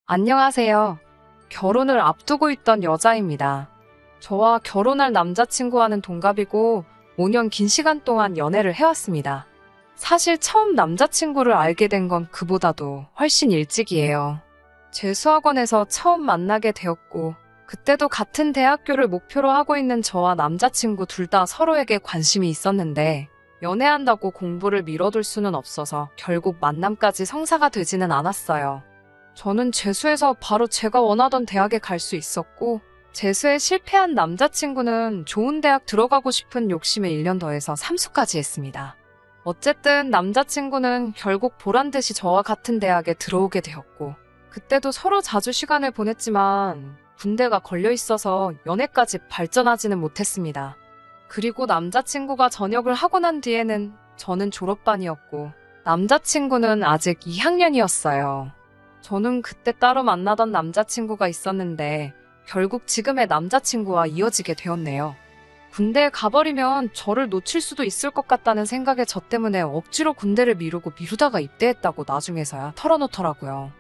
안녕하세요. 결혼을 앞두고 있던 여자입니다. 저와 결혼할 남자친구와는 동갑이고 5년 긴 시간 동안 연애를 해왔습니다. 사실 처음 남자친구를 알게 된 건 그보다도 훨씬 일찍이에요. 재수학원에서 처음 만나게 되었고 그때도 같은 대학교를 목표로 하고 있는 저와 남자친구 둘 다 서로에게 관심이 있었는데 연애한다고 공부를 미뤄둘 수는 없어서 결국 만남까지 성사가 되지는 않았어요. 저는 재수해서 바로 제가 원하던 대학에 갈 수 있었고 재수에 실패한 남자친구는 좋은 대학 들어가고 싶은 욕심에 1년 더해서 삼수까지 했습니다. 어쨌든 남자친구는 결국 보란듯이 저와 같은 대학에 들어오게 되었고 그때도 서로 자주 시간을 보냈지만 군대가 걸려 있어서 연애까지 발전하지는 못했습니다. 그리고 남자친구가 전역을 하고 난 뒤에는 저는 졸업반이었고 남자친구는 아직 2학년이었어요. 저는 그때 따로 만나던 남자친구가 있었는데 결국 지금의 남자친구와 이어지게 되었네요. 군대에 가버리면 저를 놓칠 수도 있을 것 같다는 생각에 저 때문에 억지로 군대를 미루다가 입대했다고 나중에서야 털어놓더라고요.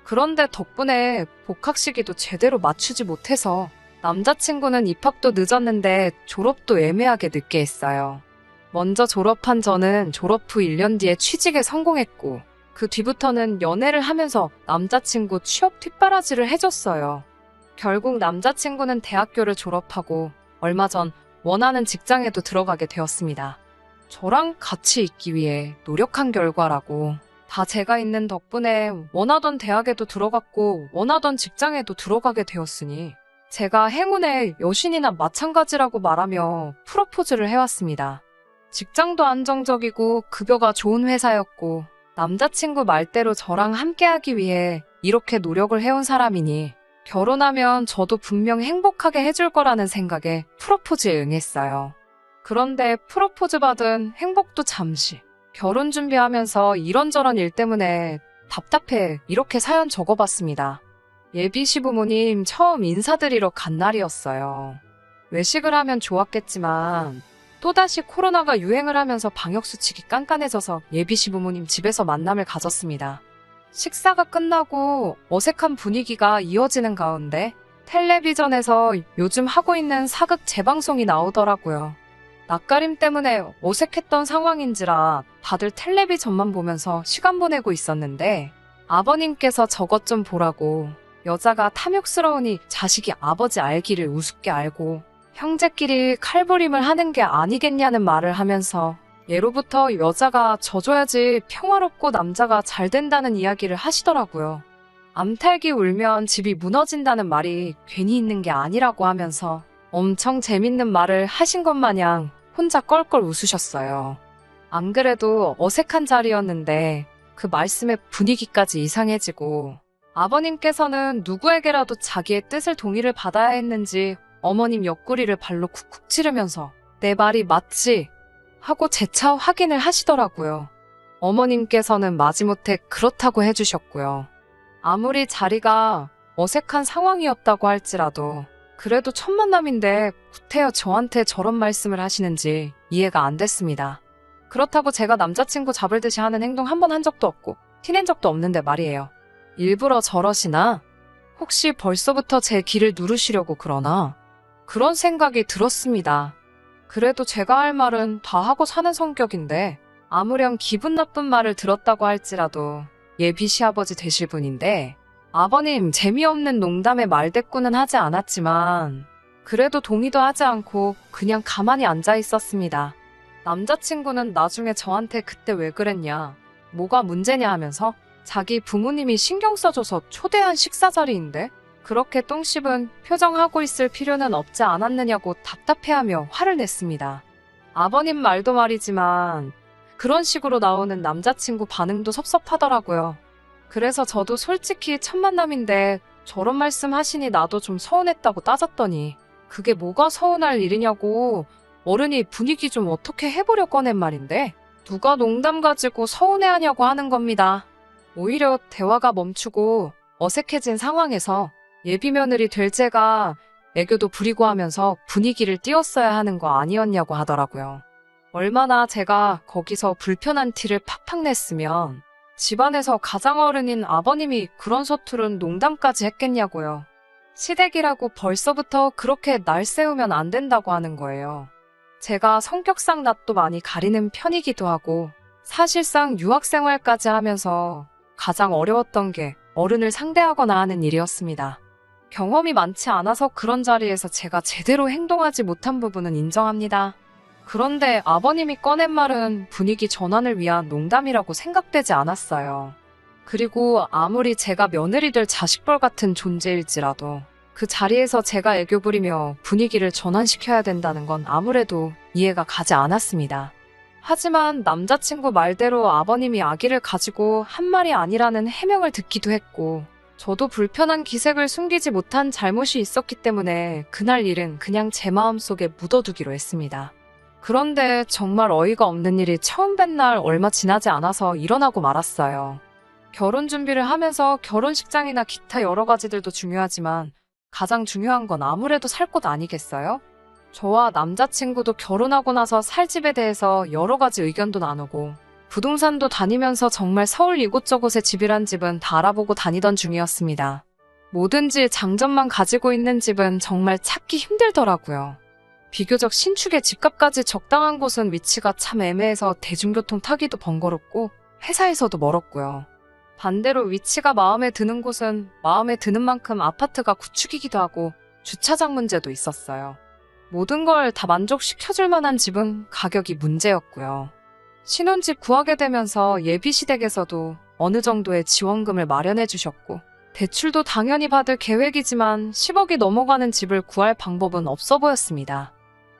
그런데 덕분에 복학 시기도 제대로 맞추지 못해서 남자친구는 입학도 늦었는데 졸업도 애매하게 늦게 했어요. 먼저 졸업한 저는 졸업 후 1년 뒤에 취직에 성공했고 그 뒤부터는 연애를 하면서 남자친구 취업 뒷바라지를 해줬어요. 결국 남자친구는 대학교를 졸업하고 얼마 전 원하는 직장에도 들어가게 되었습니다. 저랑 같이 있기 위해 노력한 결과라고 다 제가 있는 덕분에 원하던 대학에도 들어갔고 원하던 직장에도 들어가게 되었으니 제가 행운의 여신이나 마찬가지라고 말하며 프로포즈를 해왔습니다. 직장도 안정적이고 급여가 좋은 회사였고 남자친구 말대로 저랑 함께하기 위해 이렇게 노력을 해온 사람이니 결혼하면 저도 분명 행복하게 해줄 거라는 생각에 프로포즈에 응했어요. 그런데 프로포즈 받은 행복도 잠시. 결혼 준비하면서 이런저런 일 때문에 답답해 이렇게 사연 적어봤습니다. 예비 시부모님 처음 인사드리러 간 날이었어요. 외식을 하면 좋았겠지만 또다시 코로나가 유행을 하면서 방역수칙이 깐깐해져서 예비 시부모님 집에서 만남을 가졌습니다. 식사가 끝나고 어색한 분위기가 이어지는 가운데 텔레비전에서 요즘 하고 있는 사극 재방송이 나오더라고요. 낯가림 때문에 어색했던 상황인지라 다들 텔레비전만 보면서 시간 보내고 있었는데 아버님께서 저것 좀 보라고 여자가 탐욕스러우니 자식이 아버지 알기를 우습게 알고 형제끼리 칼부림을 하는 게 아니겠냐는 말을 하면서 예로부터 여자가 져줘야지 평화롭고 남자가 잘 된다는 이야기를 하시더라고요. 암탉이 울면 집이 무너진다는 말이 괜히 있는 게 아니라고 하면서 엄청 재밌는 말을 하신 것 마냥 혼자 껄껄 웃으셨어요. 안 그래도 어색한 자리였는데 그 말씀에 분위기까지 이상해지고 아버님께서는 누구에게라도 자기의 뜻을 동의를 받아야 했는지 어머님 옆구리를 발로 쿡쿡 찌르면서 내 말이 맞지? 하고 재차 확인을 하시더라고요. 어머님께서는 마지못해 그렇다고 해주셨고요. 아무리 자리가 어색한 상황이었다고 할지라도 그래도 첫 만남인데 구태여 저한테 저런 말씀을 하시는지 이해가 안 됐습니다. 그렇다고 제가 남자친구 잡을 듯이 하는 행동 한 번 한 적도 없고 티낸 적도 없는데 말이에요. 일부러 저러시나? 혹시 벌써부터 제 길을 누르시려고 그러나? 그런 생각이 들었습니다. 그래도 제가 할 말은 다 하고 사는 성격인데 아무렴 기분 나쁜 말을 들었다고 할지라도 예비 시아버지 되실 분인데 아버님 재미없는 농담에 말대꾸는 하지 않았지만 그래도 동의도 하지 않고 그냥 가만히 앉아 있었습니다. 남자친구는 나중에 저한테 그때 왜 그랬냐, 뭐가 문제냐 하면서 자기 부모님이 신경 써줘서 초대한 식사 자리인데 그렇게 똥 씹은 표정하고 있을 필요는 없지 않았느냐고 답답해하며 화를 냈습니다. 아버님 말도 말이지만 그런 식으로 나오는 남자친구 반응도 섭섭하더라고요. 그래서 저도 솔직히 첫 만남인데 저런 말씀 하시니 나도 좀 서운했다고 따졌더니 그게 뭐가 서운할 일이냐고 어른이 분위기 좀 어떻게 해보려 꺼낸 말인데 누가 농담 가지고 서운해하냐고 하는 겁니다. 오히려 대화가 멈추고 어색해진 상황에서 예비며느리 될 제가 애교도 부리고 하면서 분위기를 띄웠어야 하는 거 아니었냐고 하더라고요. 얼마나 제가 거기서 불편한 티를 팍팍 냈으면 집안에서 가장 어른인 아버님이 그런 서투른 농담까지 했겠냐고요. 시댁이라고 벌써부터 그렇게 날 세우면 안 된다고 하는 거예요. 제가 성격상 낯도 많이 가리는 편이기도 하고 사실상 유학생활까지 하면서 가장 어려웠던 게 어른을 상대하거나 하는 일이었습니다. 경험이 많지 않아서 그런 자리에서 제가 제대로 행동하지 못한 부분은 인정합니다. 그런데 아버님이 꺼낸 말은 분위기 전환을 위한 농담이라고 생각되지 않았어요. 그리고 아무리 제가 며느리 될 자식뻘 같은 존재일지라도 그 자리에서 제가 애교 부리며 분위기를 전환시켜야 된다는 건 아무래도 이해가 가지 않았습니다. 하지만 남자친구 말대로 아버님이 아기를 가지고 한 말이 아니라는 해명을 듣기도 했고 저도 불편한 기색을 숨기지 못한 잘못이 있었기 때문에 그날 일은 그냥 제 마음속에 묻어두기로 했습니다. 그런데 정말 어이가 없는 일이 처음 뵌 날 얼마 지나지 않아서 일어나고 말았어요. 결혼 준비를 하면서 결혼식장이나 기타 여러 가지들도 중요하지만 가장 중요한 건 아무래도 살 곳 아니겠어요? 저와 남자친구도 결혼하고 나서 살 집에 대해서 여러 가지 의견도 나누고 부동산도 다니면서 정말 서울 이곳저곳에 집이란 집은 다 알아보고 다니던 중이었습니다. 뭐든지 장점만 가지고 있는 집은 정말 찾기 힘들더라고요. 비교적 신축의 집값까지 적당한 곳은 위치가 참 애매해서 대중교통 타기도 번거롭고 회사에서도 멀었고요. 반대로 위치가 마음에 드는 곳은 마음에 드는 만큼 아파트가 구축이기도 하고 주차장 문제도 있었어요. 모든 걸 다 만족시켜줄 만한 집은 가격이 문제였고요. 신혼집 구하게 되면서 예비시댁에서도 어느 정도의 지원금을 마련해 주셨고 대출도 당연히 받을 계획이지만 10억이 넘어가는 집을 구할 방법은 없어 보였습니다.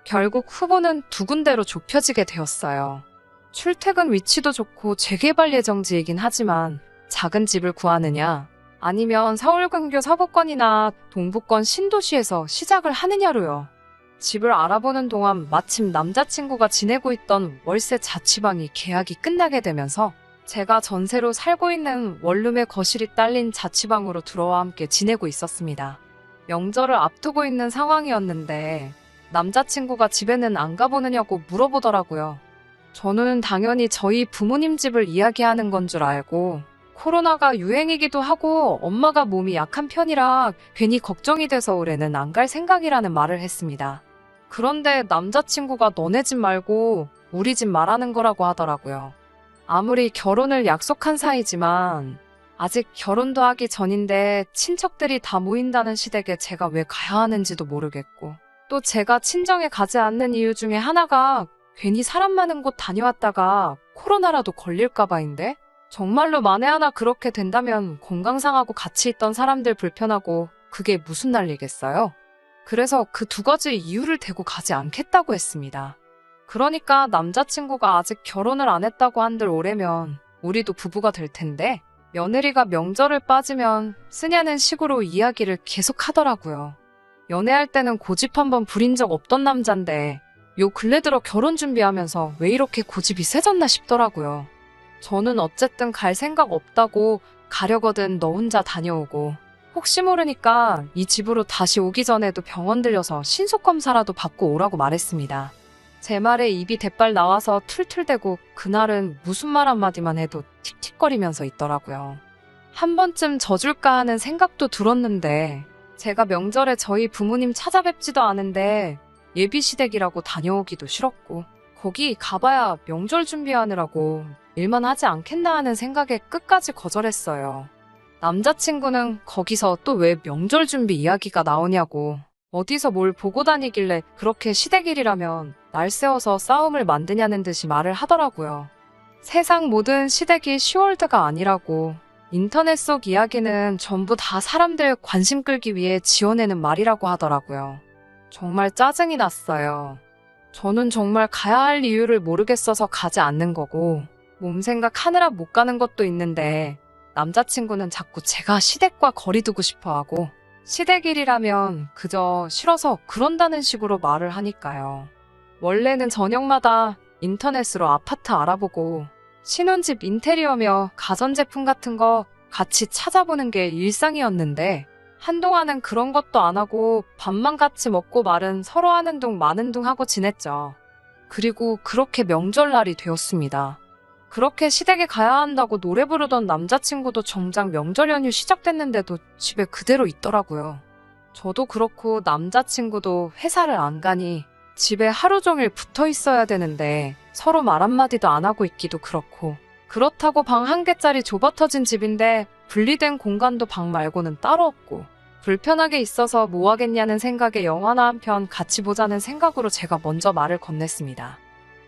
결국 후보는 두 군데로 좁혀지게 되었어요. 출퇴근 위치도 좋고 재개발 예정지이긴 하지만 작은 집을 구하느냐 아니면 서울 근교 서부권이나 동부권 신도시에서 시작을 하느냐로요. 집을 알아보는 동안 마침 남자친구가 지내고 있던 월세 자취방이 계약이 끝나게 되면서 제가 전세로 살고 있는 원룸의 거실이 딸린 자취방으로 들어와 함께 지내고 있었습니다. 명절을 앞두고 있는 상황이었는데 남자친구가 집에는 안 가보느냐고 물어보더라고요. 저는 당연히 저희 부모님 집을 이야기하는 건 줄 알고 코로나가 유행이기도 하고 엄마가 몸이 약한 편이라 괜히 걱정이 돼서 올해는 안 갈 생각이라는 말을 했습니다. 그런데 남자친구가 너네 집 말고 우리 집 말하는 거라고 하더라고요. 아무리 결혼을 약속한 사이지만 아직 결혼도 하기 전인데 친척들이 다 모인다는 시댁에 제가 왜 가야 하는지도 모르겠고 또 제가 친정에 가지 않는 이유 중에 하나가 괜히 사람 많은 곳 다녀왔다가 코로나라도 걸릴까 봐인데 정말로 만에 하나 그렇게 된다면 건강 상하고 같이 있던 사람들 불편하고 그게 무슨 난리겠어요? 그래서 그 두 가지 이유를 대고 가지 않겠다고 했습니다. 그러니까 남자친구가 아직 결혼을 안 했다고 한들 올해면 우리도 부부가 될 텐데 며느리가 명절을 빠지면 쓰냐는 식으로 이야기를 계속 하더라고요. 연애할 때는 고집 한번 부린 적 없던 남잔데 요 근래 들어 결혼 준비하면서 왜 이렇게 고집이 세졌나 싶더라고요. 저는 어쨌든 갈 생각 없다고 가려거든 너 혼자 다녀오고 혹시 모르니까 이 집으로 다시 오기 전에도 병원 들려서 신속검사라도 받고 오라고 말했습니다. 제 말에 입이 대빨 나와서 툴툴대고 그날은 무슨 말 한마디만 해도 틱틱거리면서 있더라고요. 한 번쯤 져줄까 하는 생각도 들었는데 제가 명절에 저희 부모님 찾아뵙지도 않은데 예비시댁이라고 다녀오기도 싫었고 거기 가봐야 명절 준비하느라고 일만 하지 않겠나 하는 생각에 끝까지 거절했어요. 남자친구는 거기서 또 왜 명절 준비 이야기가 나오냐고 어디서 뭘 보고 다니길래 그렇게 시댁일이라면 날 세워서 싸움을 만드냐는 듯이 말을 하더라고요. 세상 모든 시댁이 시월드가 아니라고 인터넷 속 이야기는 전부 다 사람들 관심 끌기 위해 지어내는 말이라고 하더라고요. 정말 짜증이 났어요. 저는 정말 가야 할 이유를 모르겠어서 가지 않는 거고 몸 생각하느라 못 가는 것도 있는데 남자친구는 자꾸 제가 시댁과 거리 두고 싶어 하고 시댁일이라면 그저 싫어서 그런다는 식으로 말을 하니까요. 원래는 저녁마다 인터넷으로 아파트 알아보고 신혼집 인테리어며 가전제품 같은 거 같이 찾아보는 게 일상이었는데 한동안은 그런 것도 안 하고 밥만 같이 먹고 말은 서로 하는 둥 마는 둥 하고 지냈죠. 그리고 그렇게 명절날이 되었습니다. 그렇게 시댁에 가야 한다고 노래 부르던 남자친구도 정작 명절 연휴 시작됐는데도 집에 그대로 있더라고요. 저도 그렇고 남자친구도 회사를 안 가니 집에 하루 종일 붙어 있어야 되는데 서로 말 한마디도 안 하고 있기도 그렇고, 그렇다고 방 한 개짜리 좁아터진 집인데 분리된 공간도 방 말고는 따로 없고 불편하게 있어서 뭐 하겠냐는 생각에 영화나 한 편 같이 보자는 생각으로 제가 먼저 말을 건넸습니다.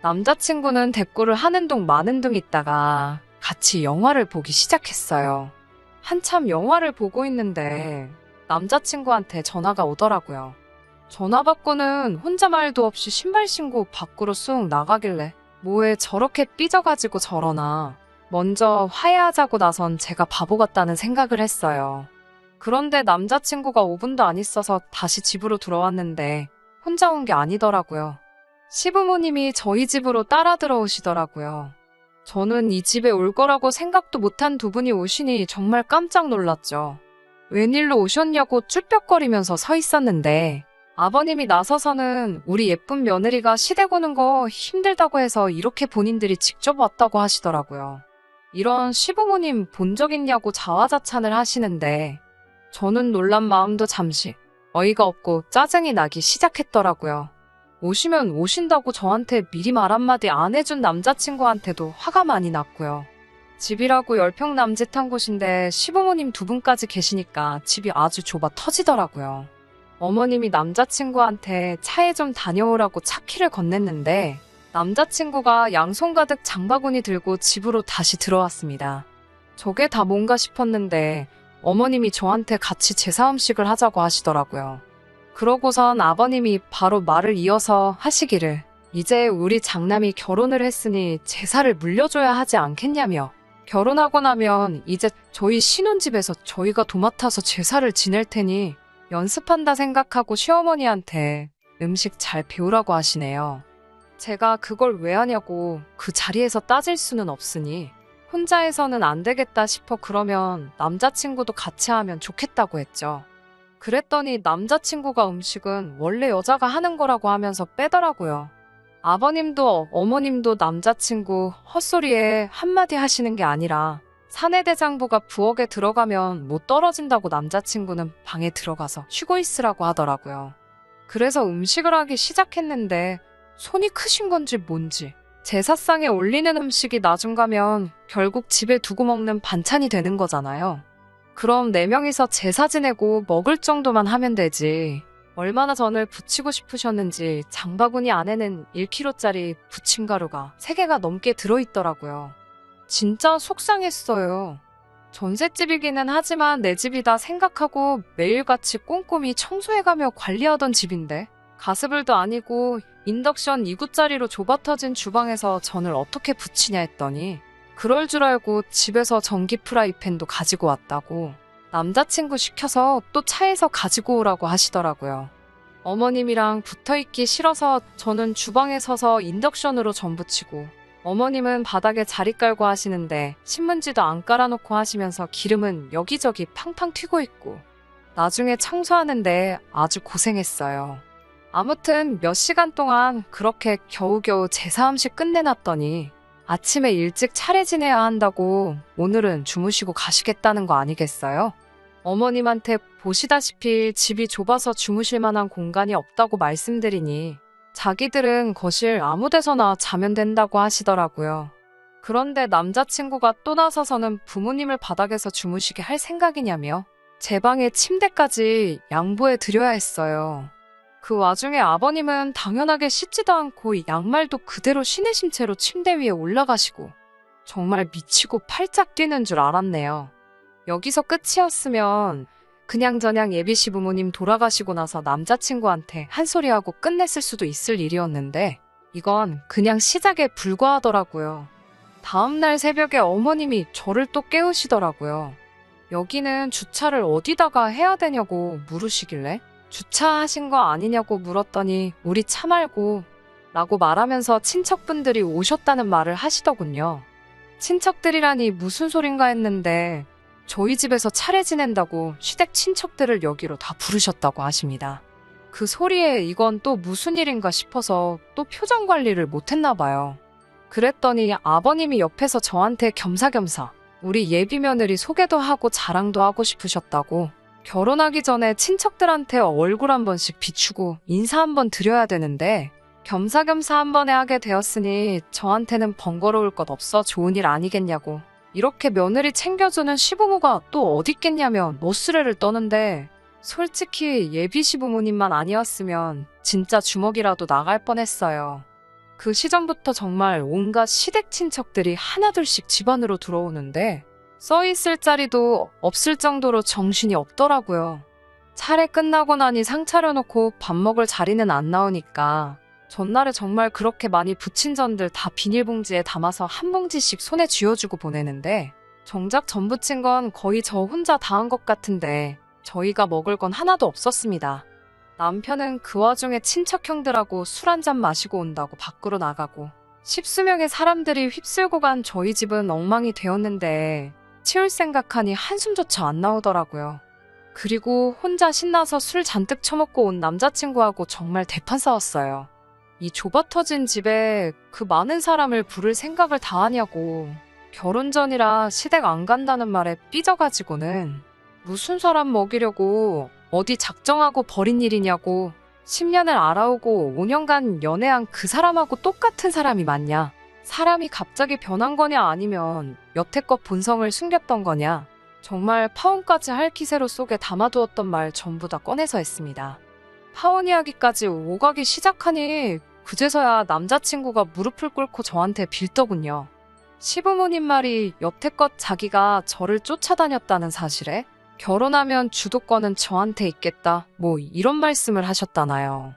남자친구는 대꾸를 하는 둥 마는 둥 있다가 같이 영화를 보기 시작했어요. 한참 영화를 보고 있는데 남자친구한테 전화가 오더라고요. 전화 받고는 혼자 말도 없이 신발 신고 밖으로 쑥 나가길래 뭐에 저렇게 삐져가지고 저러나, 먼저 화해하자고 나선 제가 바보 같다는 생각을 했어요. 그런데 남자친구가 5분도 안 있어서 다시 집으로 들어왔는데 혼자 온 게 아니더라고요. 시부모님이 저희 집으로 따라 들어오시더라고요. 저는 이 집에 올 거라고 생각도 못한 두 분이 오시니 정말 깜짝 놀랐죠. 웬일로 오셨냐고 쭈뼛거리면서 서 있었는데 아버님이 나서서는 우리 예쁜 며느리가 시댁 오는 거 힘들다고 해서 이렇게 본인들이 직접 왔다고 하시더라고요. 이런 시부모님 본 적 있냐고 자화자찬을 하시는데 저는 놀란 마음도 잠시 어이가 없고 짜증이 나기 시작했더라고요. 오시면 오신다고 저한테 미리 말 한마디 안 해준 남자친구한테도 화가 많이 났고요. 집이라고 10평 남짓한 곳인데 시부모님 두 분까지 계시니까 집이 아주 좁아 터지더라고요. 어머님이 남자친구한테 차에 좀 다녀오라고 차키를 건넸는데 남자친구가 양손 가득 장바구니 들고 집으로 다시 들어왔습니다. 저게 다 뭔가 싶었는데 어머님이 저한테 같이 제사 음식을 하자고 하시더라고요. 그러고선 아버님이 바로 말을 이어서 하시기를 이제 우리 장남이 결혼을 했으니 제사를 물려줘야 하지 않겠냐며, 결혼하고 나면 이제 저희 신혼집에서 저희가 도맡아서 제사를 지낼 테니 연습한다 생각하고 시어머니한테 음식 잘 배우라고 하시네요. 제가 그걸 왜 하냐고 그 자리에서 따질 수는 없으니 혼자 해서는 안 되겠다 싶어 그러면 남자친구도 같이 하면 좋겠다고 했죠. 그랬더니 남자친구가 음식은 원래 여자가 하는 거라고 하면서 빼더라고요. 아버님도 어머님도 남자친구 헛소리에 한마디 하시는 게 아니라 사내대장부가 부엌에 들어가면 못 떨어진다고 남자친구는 방에 들어가서 쉬고 있으라고 하더라고요. 그래서 음식을 하기 시작했는데 손이 크신 건지 뭔지 제사상에 올리는 음식이 나중 가면 결국 집에 두고 먹는 반찬이 되는 거잖아요. 그럼 4명이서 제사 지내고 먹을 정도만 하면 되지. 얼마나 전을 부치고 싶으셨는지 장바구니 안에는 1kg짜리 부침가루가 3개가 넘게 들어있더라고요. 진짜 속상했어요. 전셋집이기는 하지만 내 집이다 생각하고 매일같이 꼼꼼히 청소해가며 관리하던 집인데 가스불도 아니고 인덕션 2구짜리로 좁아터진 주방에서 전을 어떻게 부치냐 했더니 그럴 줄 알고 집에서 전기 프라이팬도 가지고 왔다고 남자친구 시켜서 또 차에서 가지고 오라고 하시더라고요. 어머님이랑 붙어있기 싫어서 저는 주방에 서서 인덕션으로 전 부치고 어머님은 바닥에 자리 깔고 하시는데 신문지도 안 깔아놓고 하시면서 기름은 여기저기 팡팡 튀고 있고 나중에 청소하는데 아주 고생했어요. 아무튼 몇 시간 동안 그렇게 겨우겨우 제사 음식 끝내놨더니 아침에 일찍 차례 지내야 한다고 오늘은 주무시고 가시겠다는 거 아니겠어요? 어머님한테 보시다시피 집이 좁아서 주무실 만한 공간이 없다고 말씀드리니 자기들은 거실 아무 데서나 자면 된다고 하시더라고요. 그런데 남자친구가 또 나서서는 부모님을 바닥에서 주무시게 할 생각이냐며 제 방에 침대까지 양보해 드려야 했어요. 그 와중에 아버님은 당연하게 씻지도 않고 양말도 그대로 신으신 채로 침대 위에 올라가시고 정말 미치고 팔짝 뛰는 줄 알았네요. 여기서 끝이었으면 그냥저냥 예비 시부모님 돌아가시고 나서 남자친구한테 한 소리하고 끝냈을 수도 있을 일이었는데 이건 그냥 시작에 불과하더라고요. 다음날 새벽에 어머님이 저를 또 깨우시더라고요. 여기는 주차를 어디다가 해야 되냐고 물으시길래 주차하신 거 아니냐고 물었더니 우리 차 말고 라고 말하면서 친척분들이 오셨다는 말을 하시더군요. 친척들이라니 무슨 소린가 했는데 저희 집에서 차례 지낸다고 시댁 친척들을 여기로 다 부르셨다고 하십니다. 그 소리에 이건 또 무슨 일인가 싶어서 또 표정 관리를 못했나 봐요. 그랬더니 아버님이 옆에서 저한테 겸사겸사 우리 예비 며느리 소개도 하고 자랑도 하고 싶으셨다고, 결혼하기 전에 친척들한테 얼굴 한 번씩 비추고 인사 한 번 드려야 되는데 겸사겸사 한 번에 하게 되었으니 저한테는 번거로울 것 없어 좋은 일 아니겠냐고, 이렇게 며느리 챙겨주는 시부모가 또 어딨겠냐며 노스레를 떠는데, 솔직히 예비 시부모님만 아니었으면 진짜 주먹이라도 나갈 뻔했어요. 그 시점부터 정말 온갖 시댁 친척들이 하나둘씩 집안으로 들어오는데 써있을 자리도 없을 정도로 정신이 없더라고요. 차례 끝나고 나니 상 차려놓고 밥 먹을 자리는 안 나오니까 전날에 정말 그렇게 많이 부친 전들 다 비닐봉지에 담아서 한 봉지씩 손에 쥐어주고 보내는데, 정작 전 부친 건 거의 저 혼자 다 한 것 같은데 저희가 먹을 건 하나도 없었습니다. 남편은 그 와중에 친척형들하고 술 한잔 마시고 온다고 밖으로 나가고, 십수명의 사람들이 휩쓸고 간 저희 집은 엉망이 되었는데 치울 생각하니 한숨조차 안 나오더라고요. 그리고 혼자 신나서 술 잔뜩 처먹고 온 남자친구하고 정말 대판 싸웠어요. 이 좁아터진 집에 그 많은 사람을 부를 생각을 다 하냐고, 결혼 전이라 시댁 안 간다는 말에 삐져가지고는 무슨 사람 먹이려고 어디 작정하고 버린 일이냐고, 10년을 알아오고 5년간 연애한 그 사람하고 똑같은 사람이 맞냐, 사람이 갑자기 변한 거냐 아니면 여태껏 본성을 숨겼던 거냐, 정말 파혼까지 할 기세로 속에 담아두었던 말 전부 다 꺼내서 했습니다. 파혼 이야기까지 오가기 시작하니 그제서야 남자친구가 무릎을 꿇고 저한테 빌더군요. 시부모님 말이 여태껏 자기가 저를 쫓아다녔다는 사실에 결혼하면 주도권은 저한테 있겠다, 뭐 이런 말씀을 하셨다나요.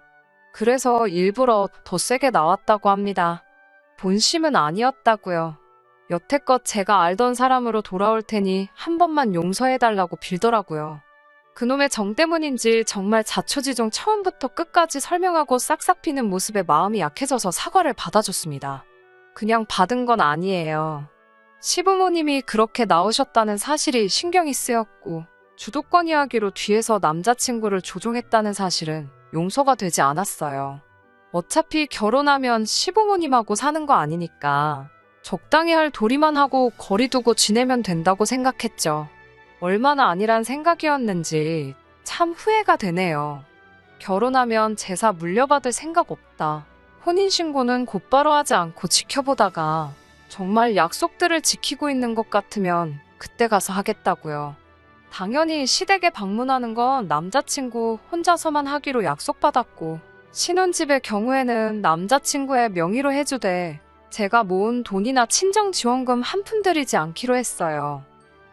그래서 일부러 더 세게 나왔다고 합니다. 본심은 아니었다고요. 여태껏 제가 알던 사람으로 돌아올 테니 한 번만 용서해달라고 빌더라고요. 그놈의 정 때문인지 정말 자초지종 처음부터 끝까지 설명하고 싹싹 비는 모습에 마음이 약해져서 사과를 받아줬습니다. 그냥 받은 건 아니에요. 시부모님이 그렇게 나오셨다는 사실이 신경이 쓰였고, 주도권 이야기로 뒤에서 남자친구를 조종했다는 사실은 용서가 되지 않았어요. 어차피 결혼하면 시부모님하고 사는 거 아니니까 적당히 할 도리만 하고 거리 두고 지내면 된다고 생각했죠. 얼마나 안일한 생각이었는지 참 후회가 되네요. 결혼하면 제사 물려받을 생각 없다, 혼인신고는 곧바로 하지 않고 지켜보다가 정말 약속들을 지키고 있는 것 같으면 그때 가서 하겠다고요. 당연히 시댁에 방문하는 건 남자친구 혼자서만 하기로 약속받았고, 신혼집의 경우에는 남자친구의 명의로 해주되 제가 모은 돈이나 친정지원금 한 푼 들이지 않기로 했어요.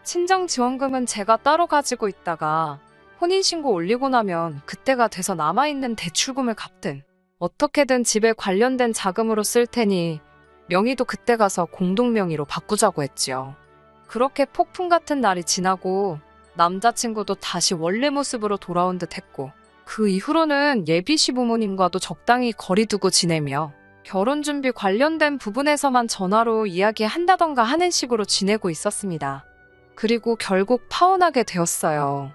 친정지원금은 제가 따로 가지고 있다가 혼인신고 올리고 나면 그때가 돼서 남아있는 대출금을 갚든 어떻게든 집에 관련된 자금으로 쓸 테니 명의도 그때 가서 공동명의로 바꾸자고 했지요. 그렇게 폭풍 같은 날이 지나고 남자친구도 다시 원래 모습으로 돌아온 듯 했고, 그 이후로는 예비 시부모님과도 적당히 거리 두고 지내며 결혼 준비 관련된 부분에서만 전화로 이야기한다던가 하는 식으로 지내고 있었습니다. 그리고 결국 파혼하게 되었어요.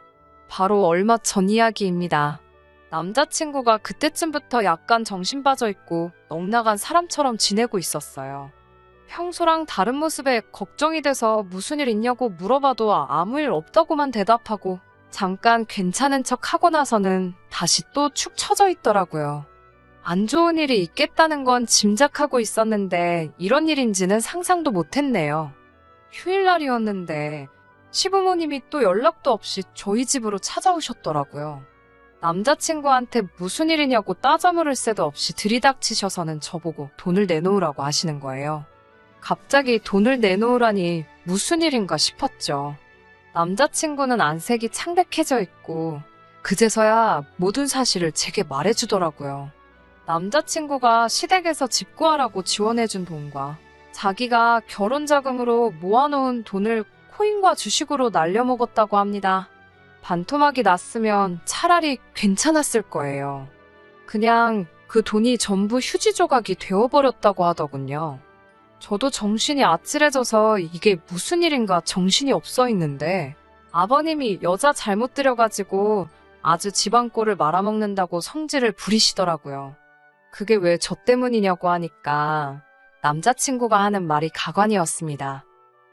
바로 얼마 전 이야기입니다. 남자친구가 그때쯤부터 약간 정신 빠져 있고 넋나간 사람처럼 지내고 있었어요. 평소랑 다른 모습에 걱정이 돼서 무슨 일 있냐고 물어봐도 아무 일 없다고만 대답하고 잠깐 괜찮은 척 하고 나서는 다시 또 축 처져 있더라고요. 안 좋은 일이 있겠다는 건 짐작하고 있었는데 이런 일인지는 상상도 못했네요. 휴일날이었는데 시부모님이 또 연락도 없이 저희 집으로 찾아오셨더라고요. 남자친구한테 무슨 일이냐고 따져 물을 새도 없이 들이닥치셔서는 저보고 돈을 내놓으라고 하시는 거예요. 갑자기 돈을 내놓으라니 무슨 일인가 싶었죠. 남자친구는 안색이 창백해져 있고 그제서야 모든 사실을 제게 말해주더라고요. 남자친구가 시댁에서 집 구하라고 지원해준 돈과 자기가 결혼자금으로 모아놓은 돈을 코인과 주식으로 날려먹었다고 합니다. 반토막이 났으면 차라리 괜찮았을 거예요. 그냥 그 돈이 전부 휴지 조각이 되어버렸다고 하더군요. 저도 정신이 아찔해져서 이게 무슨 일인가 정신이 없어 있는데 아버님이 여자 잘못 들여가지고 아주 집안 꼴을 말아먹는다고 성질을 부리시더라고요. 그게 왜 저 때문이냐고 하니까 남자친구가 하는 말이 가관이었습니다.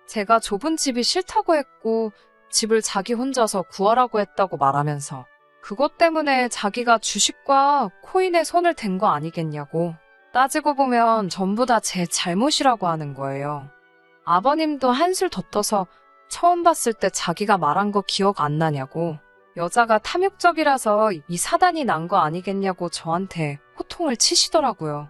제가 좁은 집이 싫다고 했고 집을 자기 혼자서 구하라고 했다고 말하면서 그것 때문에 자기가 주식과 코인에 손을 댄 거 아니겠냐고. 따지고 보면 전부 다 제 잘못이라고 하는 거예요. 아버님도 한술 더 떠서 처음 봤을 때 자기가 말한 거 기억 안 나냐고. 여자가 탐욕적이라서 이 사단이 난 거 아니겠냐고 저한테 호통을 치시더라고요.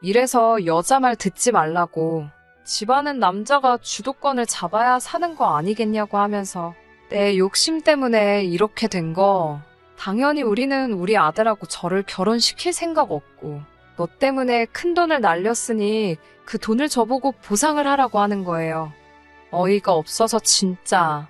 이래서 여자 말 듣지 말라고. 집안은 남자가 주도권을 잡아야 사는 거 아니겠냐고 하면서 내 욕심 때문에 이렇게 된 거. 당연히 우리는 우리 아들하고 저를 결혼시킬 생각 없고 너 때문에 큰 돈을 날렸으니 그 돈을 저보고 보상을 하라고 하는 거예요. 어이가 없어서 진짜.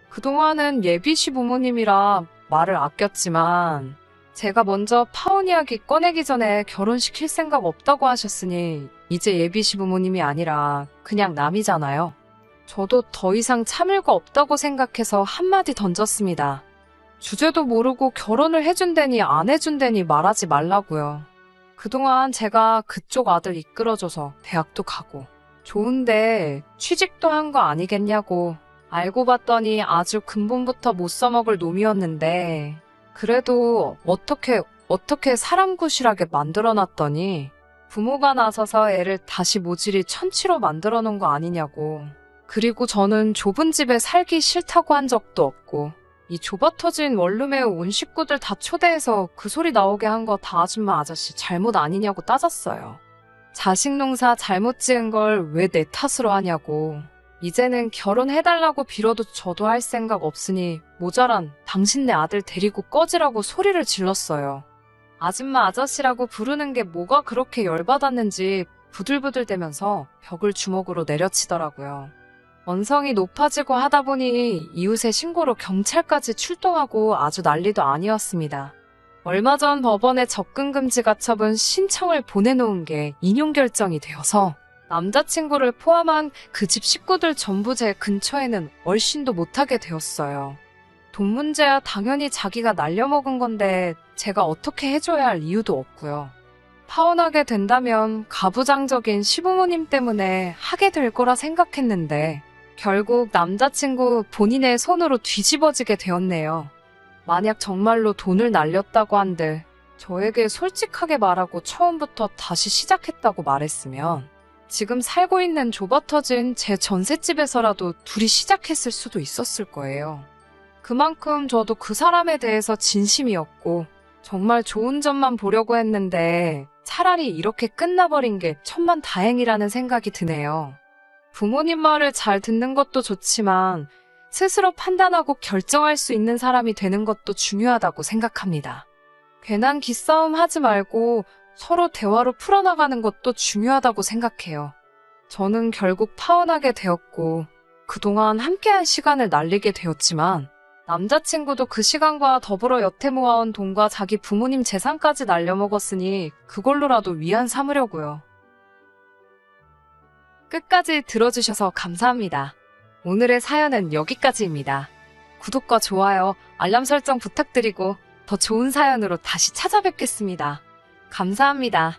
그동안은 예비 시부모님이라 말을 아꼈지만 제가 먼저 파혼 이야기 꺼내기 전에 결혼시킬 생각 없다고 하셨으니 이제 예비 시부모님이 아니라 그냥 남이잖아요. 저도 더 이상 참을 거 없다고 생각해서 한마디 던졌습니다. 주제도 모르고 결혼을 해준다니 안 해준다니 말하지 말라고요. 그동안 제가 그쪽 아들 이끌어줘서 대학도 가고 좋은데 취직도 한 거 아니겠냐고. 알고 봤더니 아주 근본부터 못 써먹을 놈이었는데 그래도 어떻게 사람 구실하게 만들어놨더니 부모가 나서서 애를 다시 모질이 천치로 만들어 놓은 거 아니냐고. 그리고 저는 좁은 집에 살기 싫다고 한 적도 없고 이 좁아터진 원룸에 온 식구들 다 초대해서 그 소리 나오게 한 거 다 아줌마 아저씨 잘못 아니냐고 따졌어요. 자식 농사 잘못 지은 걸 왜 내 탓으로 하냐고. 이제는 결혼해달라고 빌어도 저도 할 생각 없으니 모자란 당신네 아들 데리고 꺼지라고 소리를 질렀어요. 아줌마 아저씨라고 부르는 게 뭐가 그렇게 열받았는지 부들부들대면서 벽을 주먹으로 내려치더라고요. 언성이 높아지고 하다 보니 이웃의 신고로 경찰까지 출동하고 아주 난리도 아니었습니다. 얼마 전 법원에 접근금지 가처분 신청을 보내놓은 게 인용 결정이 되어서 남자친구를 포함한 그 집 식구들 전부 제 근처에는 얼씬도 못하게 되었어요. 돈 문제야 당연히 자기가 날려먹은 건데 제가 어떻게 해줘야 할 이유도 없고요. 파혼하게 된다면 가부장적인 시부모님 때문에 하게 될 거라 생각했는데 결국 남자친구 본인의 손으로 뒤집어지게 되었네요. 만약 정말로 돈을 날렸다고 한들 저에게 솔직하게 말하고 처음부터 다시 시작했다고 말했으면 지금 살고 있는 좁아터진 제 전셋집에서라도 둘이 시작했을 수도 있었을 거예요. 그만큼 저도 그 사람에 대해서 진심이었고 정말 좋은 점만 보려고 했는데 차라리 이렇게 끝나버린 게 천만다행이라는 생각이 드네요. 부모님 말을 잘 듣는 것도 좋지만 스스로 판단하고 결정할 수 있는 사람이 되는 것도 중요하다고 생각합니다. 괜한 기싸움 하지 말고 서로 대화로 풀어나가는 것도 중요하다고 생각해요. 저는 결국 파혼하게 되었고 그동안 함께한 시간을 날리게 되었지만 남자친구도 그 시간과 더불어 여태 모아온 돈과 자기 부모님 재산까지 날려먹었으니 그걸로라도 위안 삼으려고요. 끝까지 들어주셔서 감사합니다. 오늘의 사연은 여기까지입니다. 구독과 좋아요, 알람 설정 부탁드리고 더 좋은 사연으로 다시 찾아뵙겠습니다. 감사합니다.